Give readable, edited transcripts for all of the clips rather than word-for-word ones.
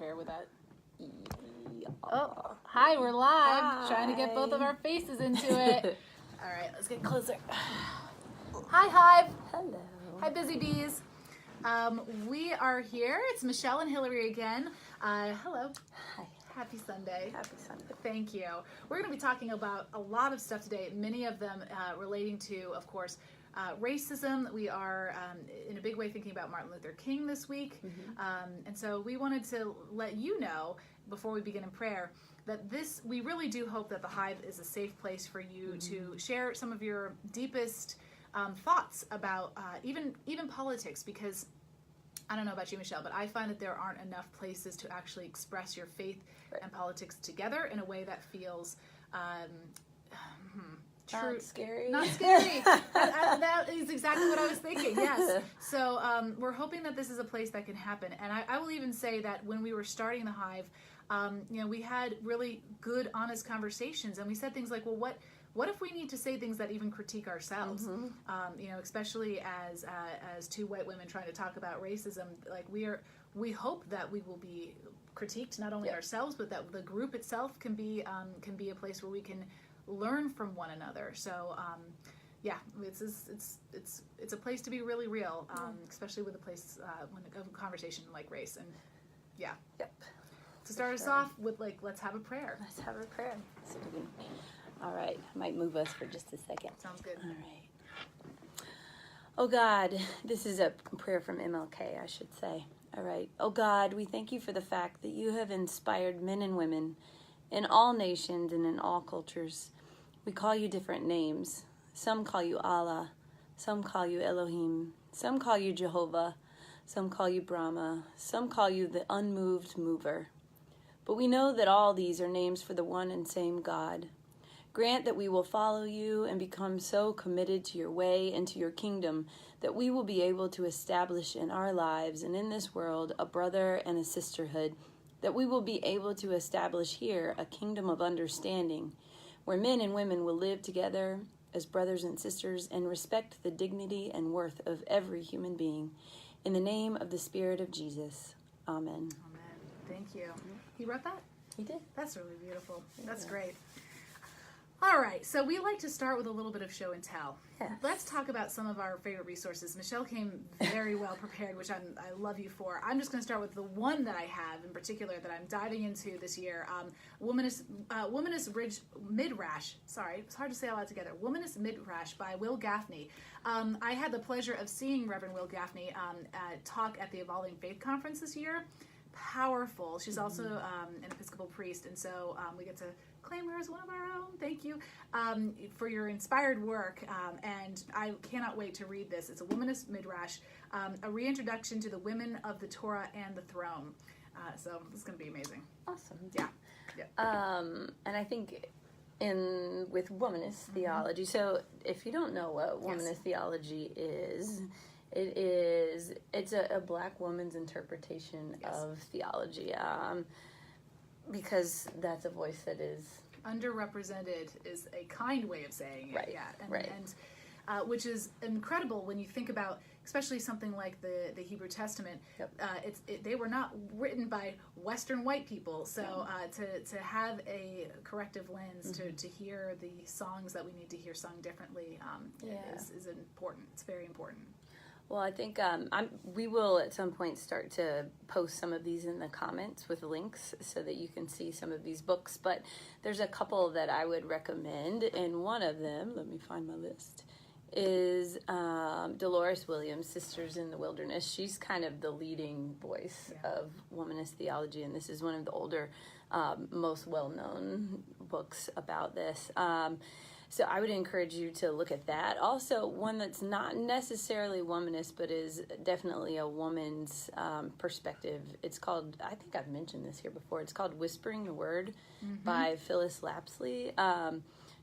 Bear with that. Oh, hi, we're live. Hi. Trying to get both of our faces into it. All right, let's get closer. Hi, Hive. Hello. Hi, Busy Bees. We are here. It's Michelle and Hillary again. Hello. Hi. Happy Sunday. Happy Sunday. Thank you. We're going to be talking about a lot of stuff today, many of them relating to, of course, racism. We are, in a big way, thinking about Martin Luther King this week. And so we wanted to let you know, before we begin in prayer, that we really do hope that the Hive is a safe place for you to share some of your deepest thoughts about even politics, because I don't know about you, Michelle, but I find that there aren't enough places to actually express your faith and politics together in a way that feels true. Not scary. Not scary. That is exactly what I was thinking, yes. So we're hoping that this is a place that can happen. And I will even say that when we were starting the Hive, we had really good, honest conversations. And we said things like, well, what if we need to say things that even critique ourselves? Especially as two white women trying to talk about racism. Like we hope that we will be critiqued, not only ourselves, but that the group itself can be a place where we can learn from one another. So it's a place to be really real, especially with a place when a conversation like race. And to start us off with, let's have a prayer. Let's have a prayer. So we can, all right, I might move us for just a second. Sounds good. All right. Oh God, this is a prayer from MLK, I should say. All right. Oh God, we thank you for the fact that you have inspired men and women in all nations and in all cultures. We call you different names. Some call you Allah, some call you Elohim, some call you Jehovah, some call you Brahma, some call you the unmoved mover. But we know that all these are names for the one and same God. Grant that we will follow you and become so committed to your way and to your kingdom that we will be able to establish in our lives and in this world a brother and a sisterhood, that we will be able to establish here a kingdom of understanding where men and women will live together as brothers and sisters and respect the dignity and worth of every human being. In the name of the Spirit of Jesus. Amen. Amen. Thank you. He wrote that? He did. That's really beautiful. That's great. All right, so we like to start with a little bit of show and tell. Yes. Let's talk about some of our favorite resources. Michelle came very well prepared, which I love you for. I'm just going to start with the one that I have in particular that I'm diving into this year. Womanist Midrash. Sorry, it's hard to say all that together. Womanist Midrash by Will Gaffney. I had the pleasure of seeing Reverend Will Gaffney talk at the Evolving Faith Conference this year. Powerful. She's also an Episcopal priest, and so we get to claim her as one of our own. Thank you for your inspired work, and I cannot wait to read this. It's a Womanist Midrash, a reintroduction to the women of the Torah and the throne. So it's going to be amazing. Awesome. Yeah. And I think with womanist theology, so if you don't know what womanist theology is, it's a black woman's interpretation of theology, because that's a voice that is underrepresented is a kind way of saying it. Right. Yeah. And which is incredible when you think about, especially something like the Hebrew Testament. They were not written by Western white people, so to have a corrective lens to hear the songs that we need to hear sung differently is important. It's very important. Well, I think we will at some point start to post some of these in the comments with links so that you can see some of these books. But there's a couple that I would recommend, and one of them, let me find my list, is Dolores Williams' Sisters in the Wilderness. She's kind of the leading voice of womanist theology, and this is one of the older, most well-known books about this. So I would encourage you to look at that. Also, one that's not necessarily womanist, but is definitely a woman's perspective. It's called, I think I've mentioned this here before, it's called Whispering the Word by Phyllis Lapsley.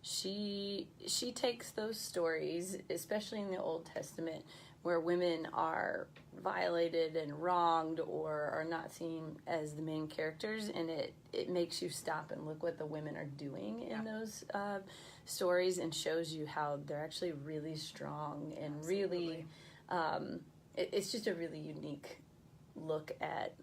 She takes those stories, especially in the Old Testament, where women are violated and wronged or are not seen as the main characters, and it makes you stop and look what the women are doing in those stories, and shows you how they're actually really strong and really it's just a really unique look at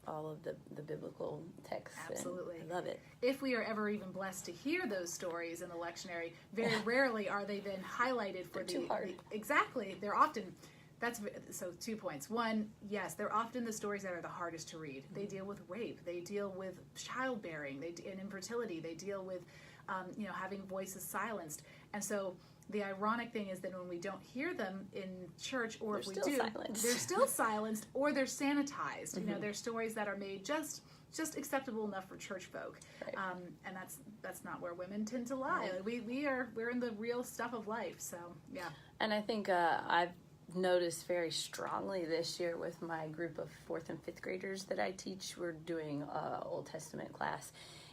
all of the biblical texts. Absolutely. I love it. If we are ever even blessed to hear those stories in the lectionary, very rarely are they then highlighted for too hard. Exactly. They're often, so 2 points. One, yes, they're often the stories that are the hardest to read. They deal with rape. They deal with childbearing and infertility. They deal with, having voices silenced. And so the ironic thing is that when we don't hear them in church, or if we do, they're still silenced, or they're sanitized. They're stories that are made just acceptable enough for church folk, right. And that's not where women tend to lie. Right. We're in the real stuff of life. So yeah. And I think I've noticed very strongly this year with my group of 4th and 5th graders that I teach. We're doing Old Testament class,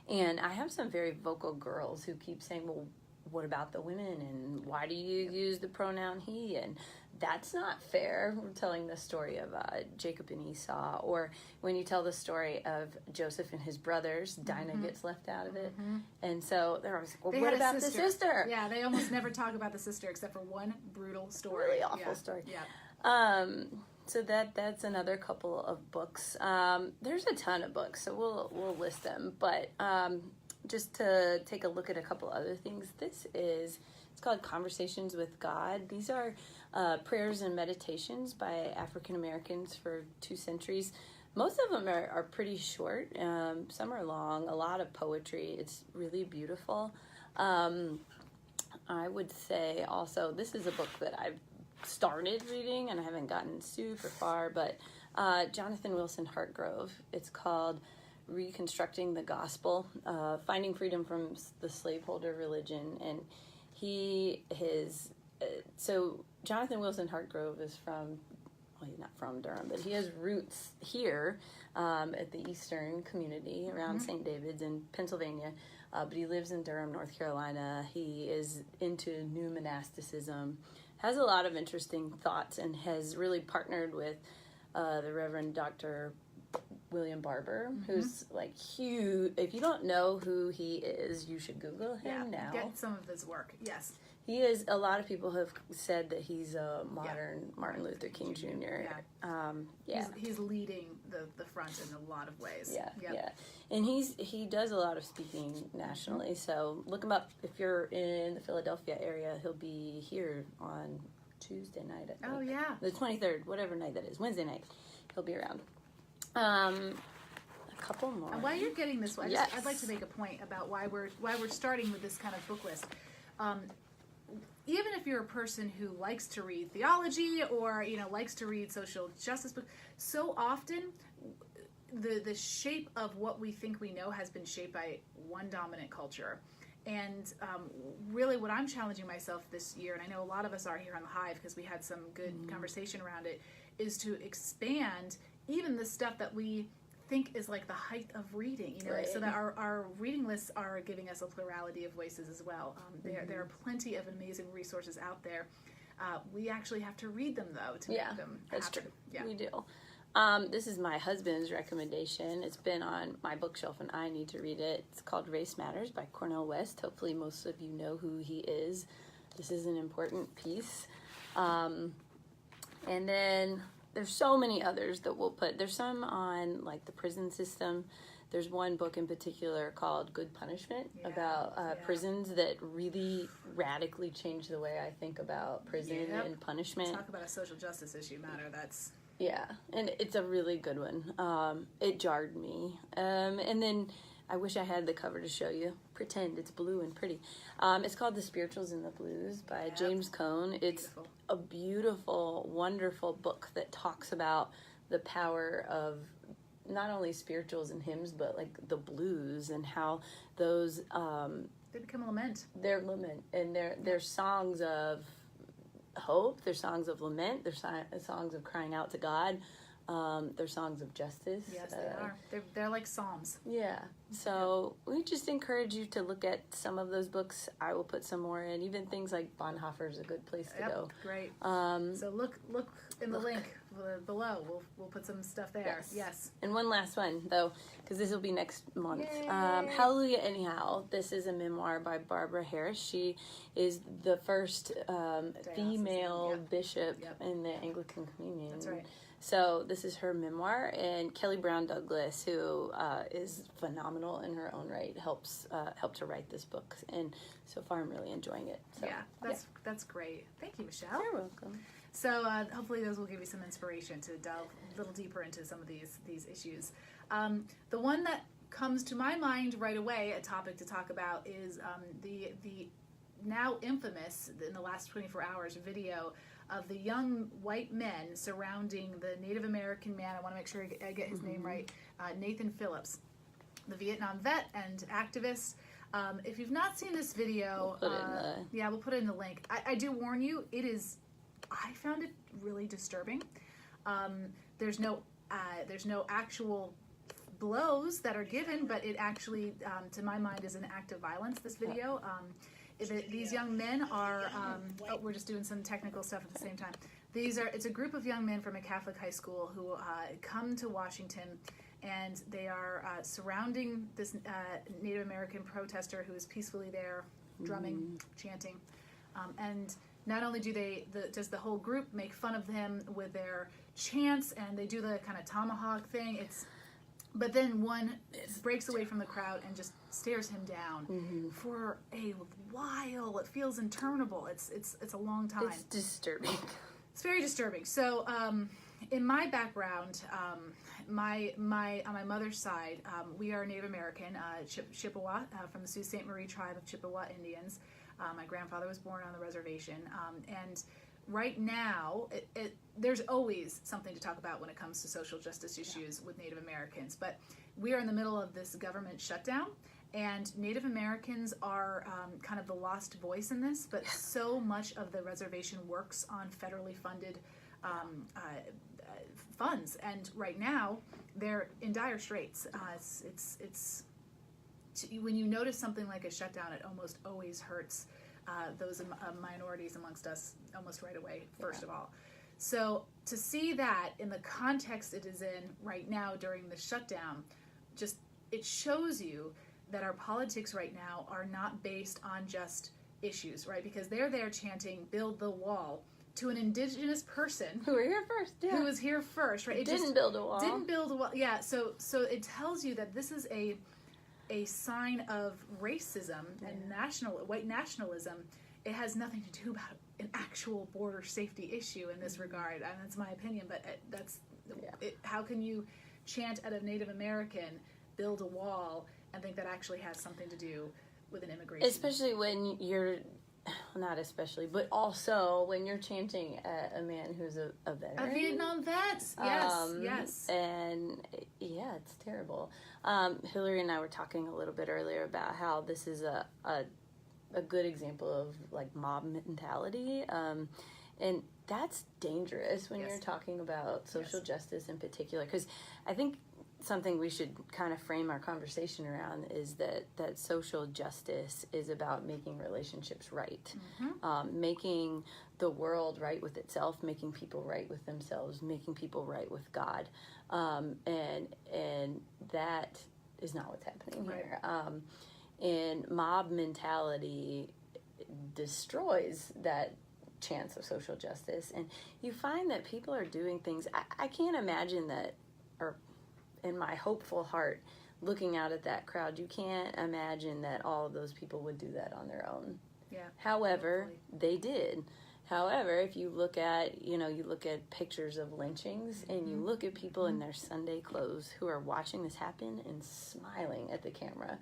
and I have some very vocal girls who keep saying, well, what about the women, and why do you use the pronoun he? And that's not fair. We're telling the story of Jacob and Esau, or when you tell the story of Joseph and his brothers, Dinah gets left out of it. And so they're always like, well, what about the sister? Yeah, they almost never talk about the sister except for one brutal story. Really awful story. Yeah. So that's another couple of books. There's a ton of books, so we'll list them, but just to take a look at a couple other things, it's called Conversations with God. These are prayers and meditations by African Americans for 2 centuries. Most of them are pretty short. Some are long, a lot of poetry. It's really beautiful. I would say also, this is a book that I've started reading and I haven't gotten super far, but Jonathan Wilson Hartgrove. It's called Reconstructing the Gospel, Finding Freedom from the Slaveholder Religion. And so Jonathan Wilson Hartgrove is he's not from Durham, but he has roots here at the Eastern community around St. David's in Pennsylvania, but he lives in Durham, North Carolina. He is into new monasticism, has a lot of interesting thoughts, and has really partnered with the Reverend Dr. William Barber, who's like huge. If you don't know who he is, you should Google him now. Get some of his work. Yes. He is, a lot of people have said that he's a modern Martin Luther King Jr. He's leading the front in a lot of ways. Yeah. And he does a lot of speaking nationally, so look him up. If you're in the Philadelphia area, he'll be here on Tuesday night, I think. Oh, yeah. The 23rd, whatever night that is, Wednesday night, he'll be around. A couple more. And while you're getting this one, I'd like to make a point about why we're starting with this kind of book list. Even if you're a person who likes to read theology or likes to read social justice books, so often the shape of what we think we know has been shaped by one dominant culture. And really what I'm challenging myself this year, and I know a lot of us are here on the Hive because we had some good conversation around it, is to expand even the stuff that we think is like the height of reading, right. So that our reading lists are giving us a plurality of voices as well. There are plenty of amazing resources out there. We actually have to read them, though, to make them that's happen. True. Yeah, we do. This is my husband's recommendation. It's been on my bookshelf, and I need to read it. It's called Race Matters by Cornel West. Hopefully most of you know who he is. This is an important piece. And then there's so many others that we'll put. There's some on like the prison system. There's one book in particular called Good Punishment about prisons that really radically changed the way I think think prison and punishment. Talk about a social justice issue matter. That's and it's a really good one. It jarred me. And then I wish I had the cover to show you. Pretend it's blue and pretty. It's called The Spirituals and the Blues by James Cone. It's a beautiful, wonderful book that talks about the power of not only spirituals and hymns, but like the blues and how those they become a lament. They're lament, and they're songs of hope. They're songs of lament. They're songs of crying out to God. They're songs of justice. Yes, they are. They're like psalms. Yeah. So we just encourage you to look at some of those books. I will put some more in. Even things like Bonhoeffer is a good place to go. Great. So look in the link below. We'll put some stuff there. Yes. And one last one though, because this will be next month. Hallelujah Anyhow. This is a memoir by Barbara Harris. She is the first female bishop in the Anglican Communion. That's right. So this is her memoir, and Kelly Brown Douglas, who is phenomenal in her own right, helped to write this book, and so far I'm really enjoying it. So, that's great. Thank you, Michelle. You're welcome. So hopefully those will give you some inspiration to delve a little deeper into some of these issues. The one that comes to my mind right away, a topic to talk about, is the now infamous, in the last 24 hours, video of the young white men surrounding the Native American man. I want to make sure I get his name right. Nathan Phillips, the Vietnam vet and activist. If you've not seen this video, we'll put it in the link. I do warn you, I found it really disturbing. There's no actual blows that are given, but it actually, to my mind, is an act of violence. This video. These young men are, we're just doing some technical stuff at the same time. It's a group of young men from a Catholic high school who come to Washington, and they are surrounding this Native American protester who is peacefully there, drumming, chanting. And not only does the whole group make fun of him with their chants, and they do the kind of tomahawk thing. But then one breaks away from the crowd and just stares him down for a while. It feels interminable. It's a long time. It's disturbing. It's very disturbing. So, in my background, on my mother's side, we are Native American, Chippewa, from the Sault Ste. Marie tribe of Chippewa Indians. My grandfather was born on the reservation, and right now, there's always something to talk about when it comes to social justice issues with Native Americans. But we are in the middle of this government shutdown, and Native Americans are kind of the lost voice in this. But so much of the reservation works on federally funded funds, and right now they're in dire straits. It's when you notice something like a shutdown, it almost always hurts those minorities amongst us almost right away, first of all. So to see that in the context it is in right now during the shutdown, it shows you that our politics right now are not based on just issues, right? Because they're there chanting, build the wall, to an indigenous person who were here first, who was here first, right? Didn't build a wall. Yeah, so it tells you that this is a sign of racism and white nationalism. It has nothing to do about an actual border safety issue in this regard, and that's my opinion. But how can you chant at a Native American, build a wall, and think that actually has something to do with an immigration? Especially when you're, not especially, but also when you're chanting at a man who's a veteran. A Vietnam vet, yes. And it's terrible. Hillary and I were talking a little bit earlier about how this is a good example of like mob mentality. And that's dangerous when you're talking about social justice in particular, because I think something we should kind of frame our conversation around is that social justice is about making relationships right, making the world right with itself, making people right with themselves, making people right with God, and that is not what's happening here. And mob mentality destroys that chance of social justice, and you find that people are doing things. I can't imagine that, or in my hopeful heart, looking out at that crowd, you can't imagine that all of those people would do that on their own. Yeah. However, they did. However, if you look at, pictures of lynchings, and you look at people in their Sunday clothes who are watching this happen and smiling at the camera,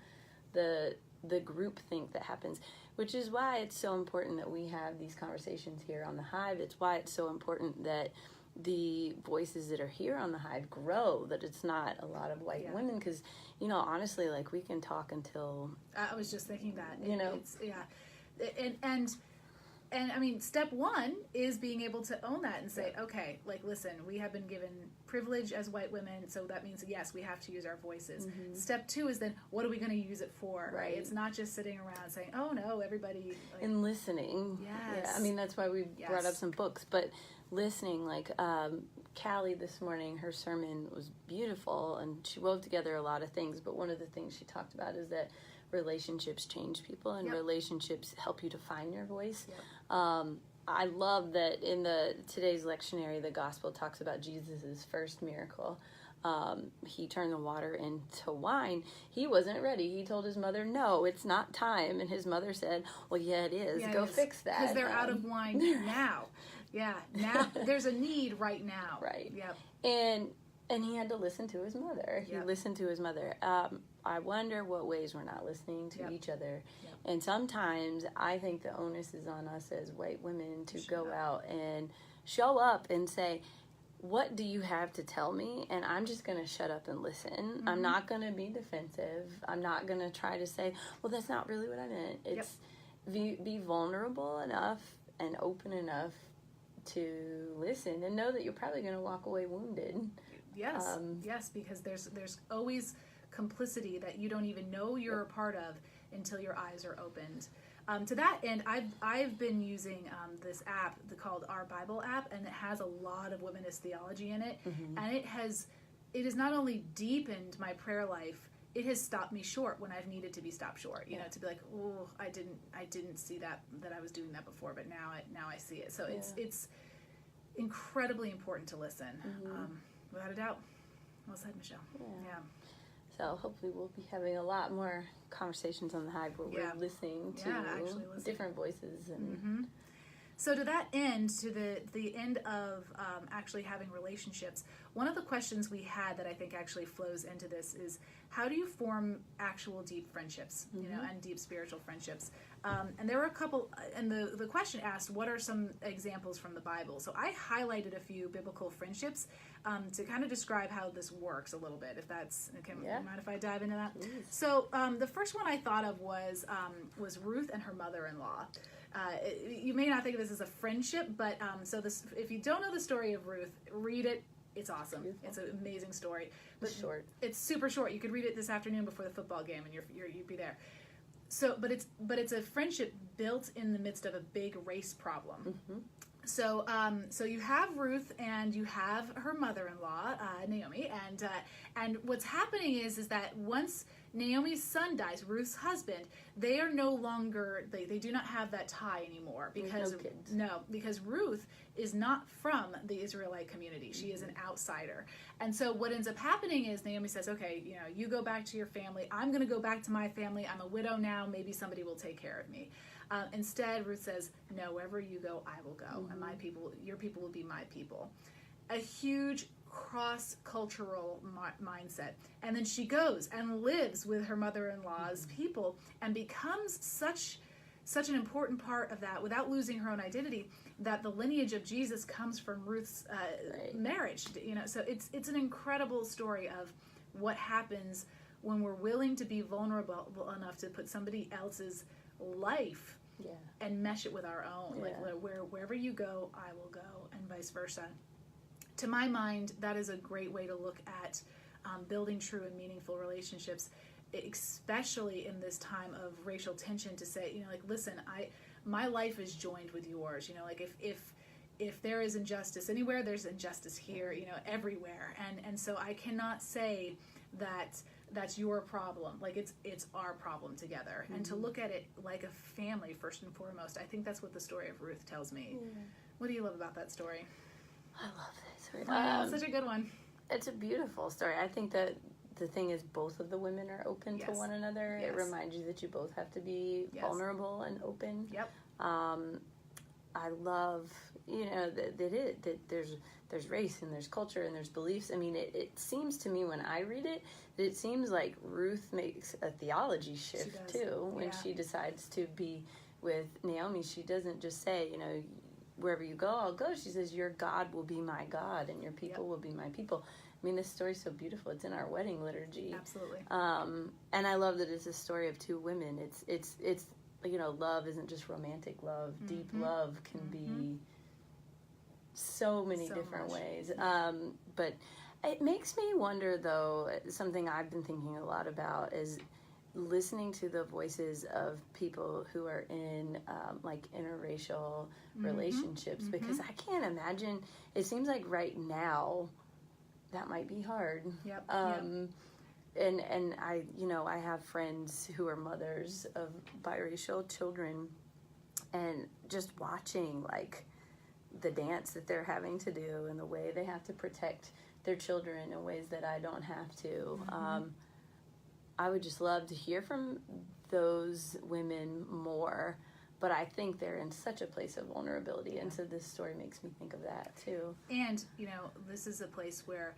the groupthink that happens, which is why it's so important that we have these conversations here on the Hive. It's why it's so important that the voices that are here on the Hive grow, that it's not a lot of white women, because, honestly, like, we can talk until... I was just thinking that. And I mean, step one is being able to own that and say, okay, like, listen, we have been given privilege as white women, so that means, yes, we have to use our voices. Step two is then, what are we going to use it for, right? It's not just sitting around saying, oh, no, everybody... Like, and listening. Yes. Yeah, I mean, that's why we brought up some books, but listening, like, Callie this morning, her sermon was beautiful, and she wove together a lot of things, but one of the things she talked about is that relationships change people, and relationships help you to find your voice. I love that in today's lectionary, the gospel talks about Jesus' first miracle. He turned the water into wine. He wasn't ready. He told his mother, no, it's not time. And his mother said, well, yeah, it is. Yeah, Go fix that. Because they're out of wine now. Yeah, now there's a need right now. Right. Yep. And he had to listen to his mother. He listened to his mother. I wonder what ways we're not listening to each other. Yep. And sometimes I think the onus is on us as white women to go out and show up and say, what do you have to tell me? And I'm just going to shut up and listen. Mm-hmm. I'm not going to be defensive. I'm not going to try to say, well, that's not really what I meant. It's be vulnerable enough and open enough to listen and know that you're probably going to walk away wounded. Yes, yes, because there's always complicity that you don't even know you're a part of until your eyes are opened. To that end, I've been using this app called Our Bible app, and it has a lot of womanist theology in it, mm-hmm. and it has not only deepened my prayer life, it has stopped me short when I've needed to be stopped short. You know, to be like, oh, I didn't see that I was doing that before, but now I see it. So it's incredibly important to listen. Mm-hmm. Without a doubt. Well said, Michelle. Yeah. So hopefully we'll be having a lot more conversations on the Hive where we're listening to different voices. And mm-hmm. So to that end, to the end of actually having relationships, one of the questions we had that I think actually flows into this is, how do you form actual deep friendships, mm-hmm. And deep spiritual friendships? And there were a couple, and the question asked, what are some examples from the Bible? So I highlighted a few biblical friendships to kind of describe how this works a little bit, if that's, okay, you mind if I dive into that? Please. So the first one I thought of was Ruth and her mother-in-law. You may not think of this as a friendship, but if you don't know the story of Ruth, read it. It's awesome. Beautiful. It's an amazing story. But it's short. It's super short. You could read it this afternoon before the football game, and you'd be there. So, but it's a friendship built in the midst of a big race problem. Mm-hmm. So you have Ruth and you have her mother-in-law, Naomi, and what's happening is that once Naomi's son dies, Ruth's husband, they are no longer, they do not have that tie anymore because Ruth is not from the Israelite community. She is an outsider. And so what ends up happening is Naomi says, okay, you go back to your family. I'm going to go back to my family. I'm a widow now. Maybe somebody will take care of me. Instead, Ruth says, no, wherever you go, I will go. Mm-hmm. And your people will be my people. A huge cross-cultural mindset. And then she goes and lives with her mother-in-law's mm-hmm. people and becomes such an important part of that without losing her own identity, that the lineage of Jesus comes from Ruth's marriage. So it's an incredible story of what happens when we're willing to be vulnerable enough to put somebody else's life and mesh it with our own. Like wherever you go, I will go, and vice versa. To my mind, that is a great way to look at building true and meaningful relationships, especially in this time of racial tension, to say, listen, my life is joined with yours. If there is injustice anywhere, there's injustice here, everywhere. And so I cannot say that that's your problem. Like it's our problem together. Mm-hmm. And to look at it like a family first and foremost. I think that's what the story of Ruth tells me. Yeah. What do you love about that story? I love that story. It's such a good one. It's a beautiful story. I think that the thing is both of the women are open to one another. Yes. It reminds you that you both have to be vulnerable and open. Yep. I love, that there's race and there's culture and there's beliefs. I mean, it seems to me when I read it, that it seems like Ruth makes a theology shift too when she decides to be with Naomi. She doesn't just say, wherever you go, I'll go. She says, your God will be my God and your people will be my people. I mean, this story's so beautiful. It's in our wedding liturgy. Absolutely. And I love that it's a story of two women. It's love isn't just romantic love. Mm-hmm. Deep love can be so many different ways. But it makes me wonder, though, something I've been thinking a lot about is listening to the voices of people who are in interracial relationships, because I can't imagine, it seems like right now that might be hard. Yep. And I have friends who are mothers of biracial children, and just watching like the dance that they're having to do and the way they have to protect their children in ways that I don't have to. I would just love to hear from those women more, but I think they're in such a place of vulnerability, and so this story makes me think of that too. And this is a place where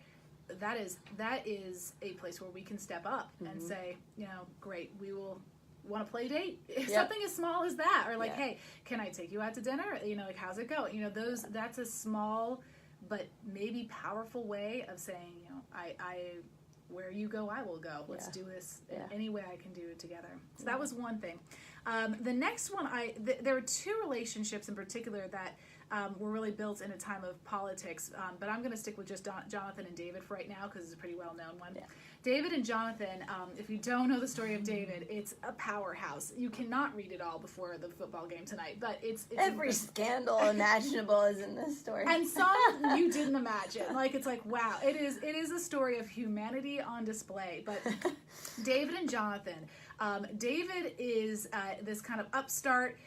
that is a place where we can step up and say, great, we will want to play date. Something as small as that, or like, hey, can I take you out to dinner? Like, how's it going? That's a small but maybe powerful way of saying, I where you go, I will go. Let's do this in any way I can do it together. So that was one thing. The next one, there were two relationships in particular that were really built in a time of politics, but I'm going to stick with just Jonathan and David for right now because it's a pretty well-known one. Yeah. David and Jonathan, if you don't know the story of David, it's a powerhouse. You cannot read it all before the football game tonight, but it's every scandal imaginable is in this story. And some you didn't imagine. Like, it's like, wow, it is a story of humanity on display. But David and Jonathan, David is this kind of upstart,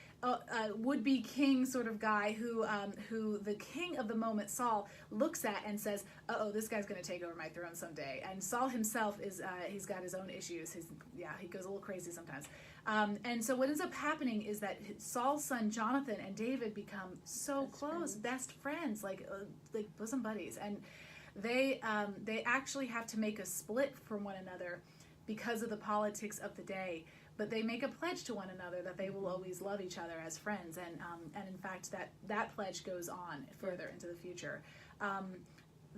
would-be king sort of guy who the king of the moment, Saul, looks at and says, uh-oh, this guy's going to take over my throne someday. And Saul himself is he's got his own issues. He goes a little crazy sometimes. And so what ends up happening is that Saul's son Jonathan and David become so close, best friends, like bosom buddies. And they actually have to make a split from one another because of the politics of the day. But they make a pledge to one another that they will always love each other as friends, and in fact that pledge goes on further into the future.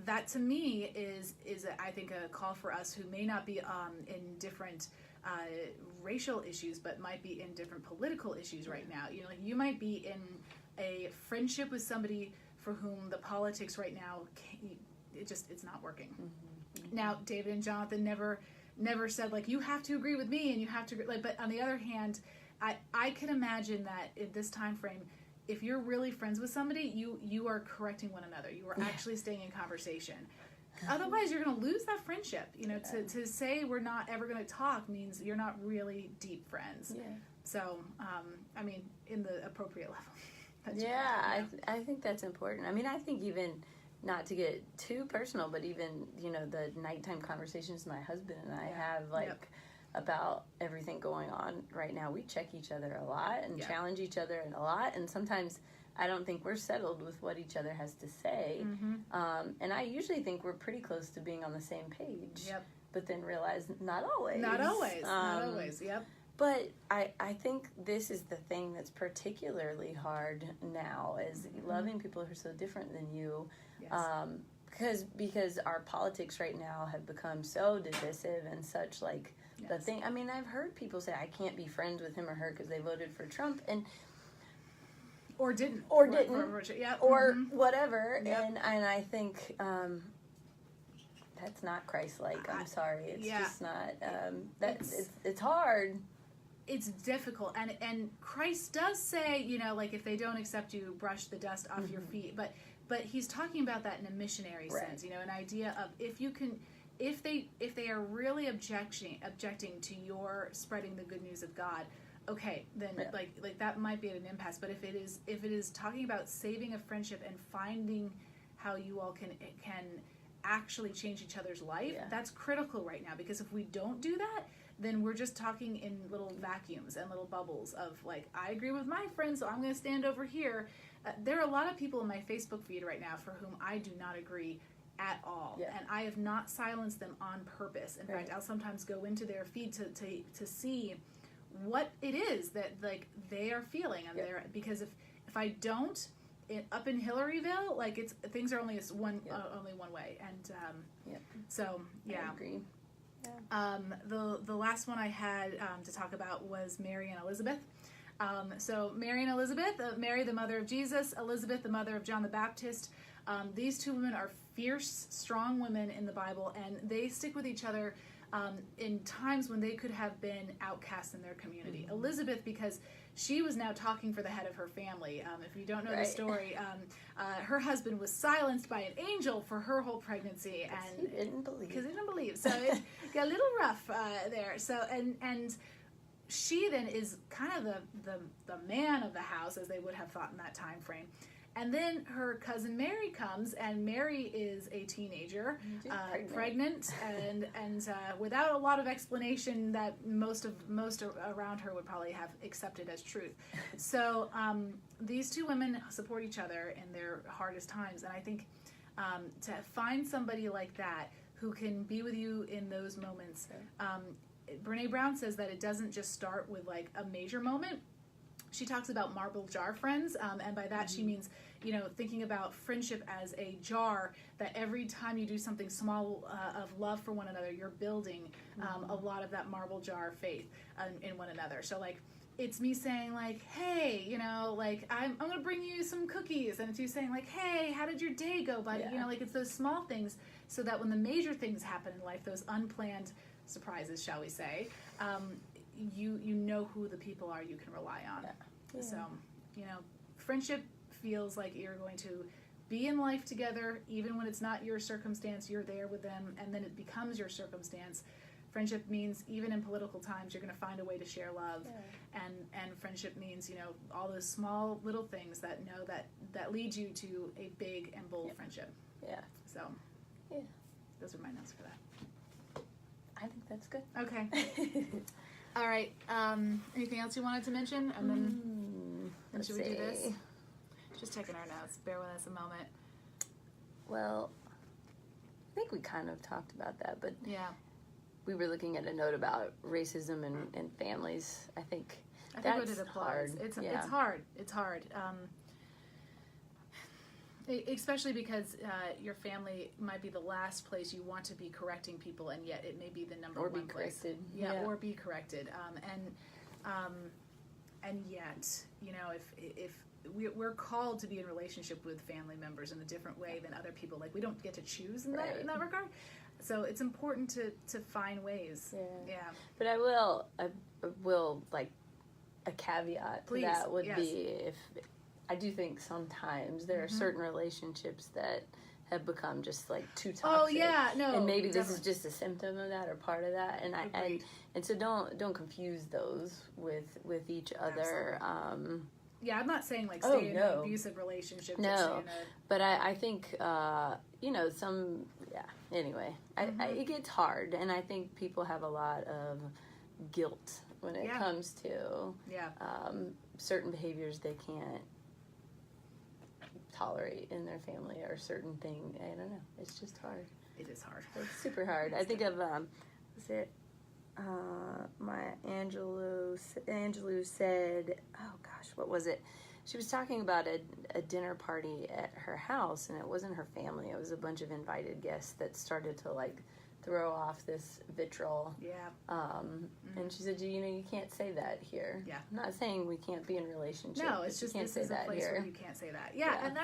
That to me is I think a call for us who may not be in different racial issues, but might be in different political issues right now. Like you might be in a friendship with somebody for whom the politics right now it's not working. Now David and Jonathan never said like you have to agree with me and you have to agree, like, but on the other hand, I can imagine that in this time frame, if you're really friends with somebody, you are correcting one another. You are actually staying in conversation. Otherwise, you're going to lose that friendship. To say we're not ever going to talk means you're not really deep friends. Yeah. So, I mean, in the appropriate level. I think that's important. I mean, I think even not to get too personal, but even, the nighttime conversations my husband and I have, about everything going on right now, we check each other a lot and challenge each other a lot, and sometimes I don't think we're settled with what each other has to say, and I usually think we're pretty close to being on the same page, but then realize not always. Not always, yep. But I think this is the thing that's particularly hard now, is loving people who are so different than you. Yes. Because our politics right now have become so divisive and such the thing. I mean, I've heard people say I can't be friends with him or her because they voted for Trump or didn't or whatever. And I think that's not Christ-like. I'm sorry, it's just not. It's hard. It's difficult, and Christ does say, if they don't accept you, brush the dust off your feet. But he's talking about that in a missionary sense, an idea of if they are really objecting to your spreading the good news of God, okay, then like that might be at an impasse. But if it is talking about saving a friendship and finding how you all can actually change each other's life, that's critical right now, because if we don't do that, then we're just talking in little vacuums and little bubbles of I agree with my friend, so I'm going to stand over here. There are a lot of people in my Facebook feed right now for whom I do not agree at all, and I have not silenced them on purpose. In fact, I'll sometimes go into their feed to see what it is that they are feeling, and because if I don't, up in Hillaryville, things are only one way, and so I agree. The last one I had to talk about was Mary and Elizabeth. So Mary and Elizabeth, Mary the mother of Jesus, Elizabeth the mother of John the Baptist. These two women are fierce, strong women in the Bible, and they stick with each other in times when they could have been outcasts in their community. Elizabeth, because she was now talking for the head of her family. If you don't know the story, her husband was silenced by an angel for her whole pregnancy, and he didn't believe. Because he didn't believe. So it got a little rough there. So and she then is kind of the man of the house, as they would have thought in that time frame. And then her cousin Mary comes, and Mary is a teenager, pregnant, and without a lot of explanation that most around her would probably have accepted as truth. So these two women support each other in their hardest times, and I think to find somebody like that who can be with you in those moments. Brene Brown says that it doesn't just start with like a major moment. She talks about marble jar friends, and by that she means, thinking about friendship as a jar, that every time you do something small of love for one another, you're building a lot of that marble jar faith in one another. So like, it's me saying like, hey, like I'm going to bring you some cookies, and it's you saying like, hey, how did your day go, buddy? Like it's those small things, so that when the major things happen in life, those unplanned surprises, shall we say, you know who the people are you can rely on. So, friendship feels like you're going to be in life together, even when it's not your circumstance, you're there with them, and then it becomes your circumstance. Friendship means even in political times, you're going to find a way to share love. And friendship means, all those small little things that lead you to a big and bold friendship. So, those are my notes for that. I think that's good. Okay. All right. Anything else you wanted to mention? And then should we do this? Just checking our notes. Bear with us a moment. Well, I think we kind of talked about that, but yeah, we were looking at a note about racism and families. I think what it applies. Hard. It's hard. It's hard. Especially because your family might be the last place you want to be correcting people, and yet it may be the number one place. Or be corrected. Or be corrected. And yet, if we're called to be in relationship with family members in a different way than other people, like we don't get to choose in that regard. So it's important to find ways. Yeah. But I will like a caveat to that would be if. I do think sometimes there are certain relationships that have become just like too toxic. Oh yeah, no. And maybe this is just a symptom of that or part of that. And so don't confuse those with each other. Yeah, I'm not saying like stay in an abusive relationship. No, but I think Anyway, it gets hard, and I think people have a lot of guilt when it comes to certain behaviors they can't tolerate in their family, or certain thing. I don't know. It's just hard. It is hard. It's super hard. I think of my Angelou said, oh gosh, what was it? She was talking about a dinner party at her house, and it wasn't her family. It was a bunch of invited guests that started to like throw off this vitriol. And she said, you can't say that here. I'm not saying we can't be in a relationship. No, it's just this is a place where you can't say that. And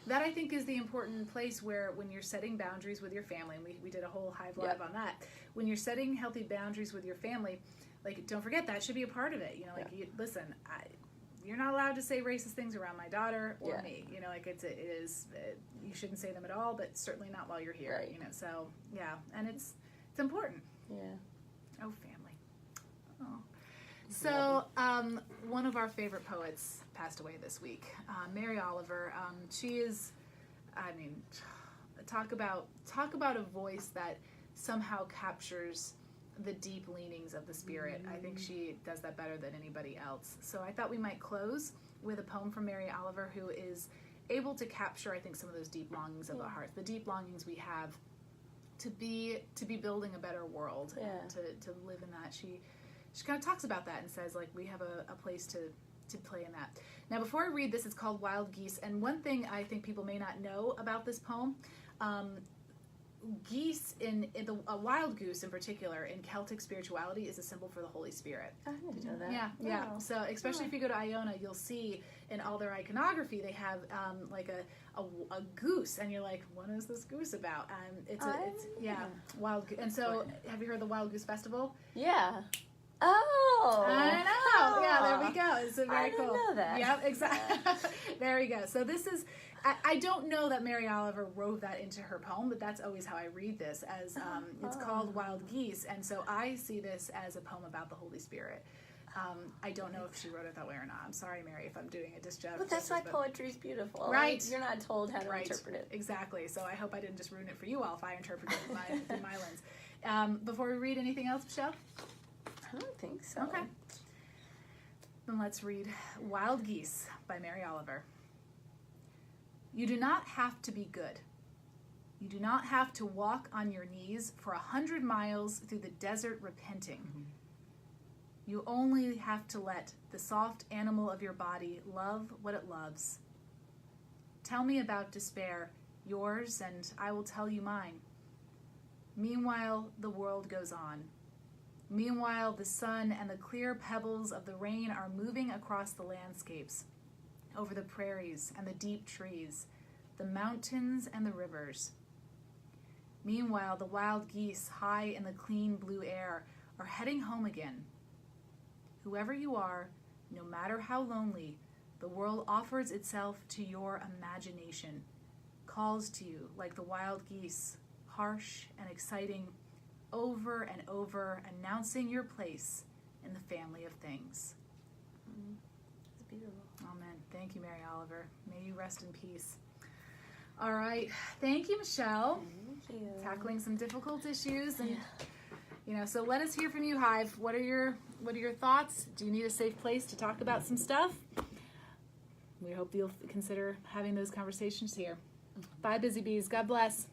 that I think is the important place where when you're setting boundaries with your family, and we did a whole Hive Live on that. When you're setting healthy boundaries with your family, like don't forget that should be a part of it. Listen, you're not allowed to say racist things around my daughter or me. It is you shouldn't say them at all, but certainly not while you're here. Right. So and it's important. Oh, family. Oh. So one of our favorite poets passed away this week, Mary Oliver. She is, talk about a voice that somehow captures the deep leanings of the Spirit. I think she does that better than anybody else. So I thought we might close with a poem from Mary Oliver, who is able to capture, I think, some of those deep longings of our hearts, the deep longings we have to be building a better world, and to live in that. She kind of talks about that and says, like, we have a place to play in that. Now, before I read this, it's called Wild Geese, and one thing I think people may not know about this poem, geese a wild goose in particular in Celtic spirituality is a symbol for the Holy Spirit. I didn't know that. Yeah. So especially if you go to Iona, you'll see in all their iconography they have like a goose, and you're like, what is this goose about? It's wild goose. And so, have you heard the Wild Goose Festival? Yeah. Oh, I know. Yeah, there we go. It's very cool. I didn't know that. Yep, exactly. There we go. So this is. I don't know that Mary Oliver wove that into her poem, but that's always how I read this, as it's called Wild Geese, and so I see this as a poem about the Holy Spirit. I don't know if she wrote it that way or not. I'm sorry, Mary, if I'm doing a disjustice. But that's why poetry's beautiful. Right. You're not told how to interpret it. Exactly. So I hope I didn't just ruin it for you all if I interpreted it through my lens. Before we read anything else, Michelle? I don't think so. Okay. Then let's read Wild Geese by Mary Oliver. You do not have to be good. You do not have to walk on your knees for 100 miles through the desert repenting. Mm-hmm. You only have to let the soft animal of your body love what it loves. Tell me about despair, yours, and I will tell you mine. Meanwhile, the world goes on. Meanwhile, the sun and the clear pebbles of the rain are moving across the landscapes, over the prairies and the deep trees, the mountains and the rivers. Meanwhile, the wild geese, high in the clean blue air, are heading home again. Whoever you are, no matter how lonely, the world offers itself to your imagination, calls to you like the wild geese, harsh and exciting, over and over, announcing your place in the family of things. It's beautiful. Amen. Thank you, Mary Oliver. May you rest in peace. All right. Thank you, Michelle. Thank you. Tackling some difficult issues, and so let us hear from you, Hive. What are your thoughts? Do you need a safe place to talk about some stuff? We hope you'll consider having those conversations here. Bye, busy bees. God bless.